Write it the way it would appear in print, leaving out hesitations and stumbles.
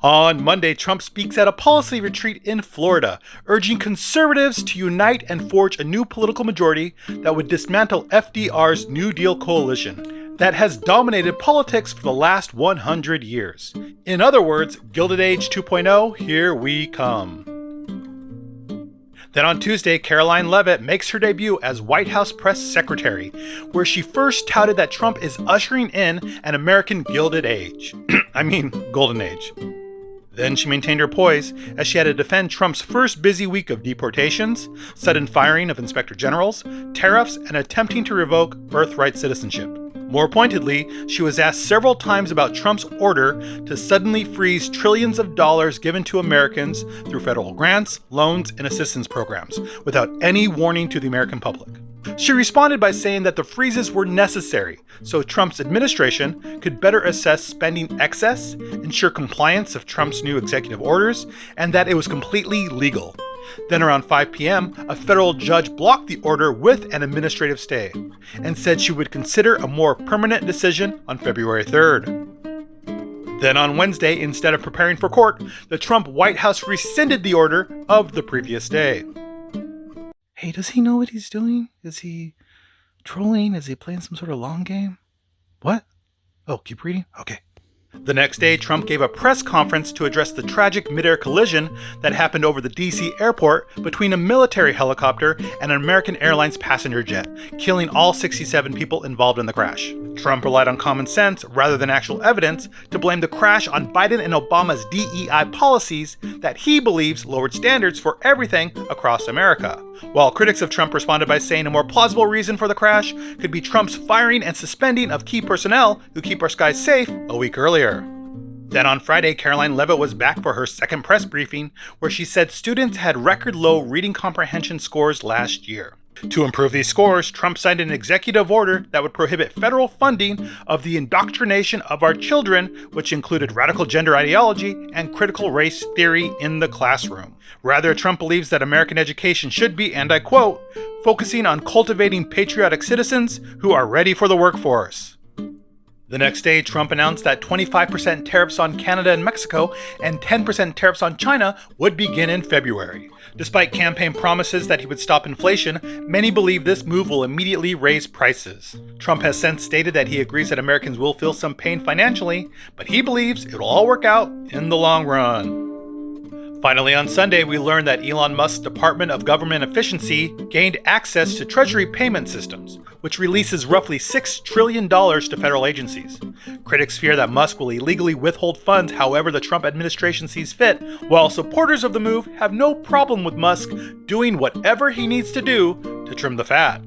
On Monday, Trump speaks at a policy retreat in Florida, urging conservatives to unite and forge a new political majority that would dismantle FDR's New Deal coalition that has dominated politics for the last 100 years. In other words, Gilded Age 2.0, here we come. Then on Tuesday, Karoline Leavitt makes her debut as White House press secretary, where she first touted that Trump is ushering in an American Gilded Age. Golden Age. Then she maintained her poise as she had to defend Trump's first busy week of deportations, sudden firing of inspector generals, tariffs, and attempting to revoke birthright citizenship. More pointedly, she was asked several times about Trump's order to suddenly freeze trillions of dollars given to Americans through federal grants, loans, and assistance programs, without any warning to the American public. She responded by saying that the freezes were necessary so Trump's administration could better assess spending excess, ensure compliance of Trump's new executive orders, and that it was completely legal. Then around 5 p.m., a federal judge blocked the order with an administrative stay and said she would consider a more permanent decision on February 3rd. Then on Wednesday, instead of preparing for court, the Trump White House rescinded the order of the previous day. Hey, does he know what he's doing? Is he trolling? Is he playing some sort of long game? What? Oh, keep reading? Okay. The next day, Trump gave a press conference to address the tragic mid-air collision that happened over the D.C. airport between a military helicopter and an American Airlines passenger jet, killing all 67 people involved in the crash. Trump relied on common sense rather than actual evidence to blame the crash on Biden and Obama's DEI policies that he believes lowered standards for everything across America. While critics of Trump responded by saying a more plausible reason for the crash could be Trump's firing and suspending of key personnel who keep our skies safe a week earlier. Then on Friday, Karoline Leavitt was back for her second press briefing, where she said students had record low reading comprehension scores last year. To improve these scores, Trump signed an executive order that would prohibit federal funding of the indoctrination of our children, which included radical gender ideology and critical race theory in the classroom. Rather, Trump believes that American education should be, and I quote, focusing on cultivating patriotic citizens who are ready for the workforce. The next day, Trump announced that 25% tariffs on Canada and Mexico and 10% tariffs on China would begin in February. Despite campaign promises that he would stop inflation, many believe this move will immediately raise prices. Trump has since stated that he agrees that Americans will feel some pain financially, but he believes it'll all work out in the long run. Finally, on Sunday, we learned that Elon Musk's Department of Government Efficiency gained access to Treasury payment systems, which releases roughly $6 trillion to federal agencies. Critics fear that Musk will illegally withhold funds however the Trump administration sees fit, while supporters of the move have no problem with Musk doing whatever he needs to do to trim the fat.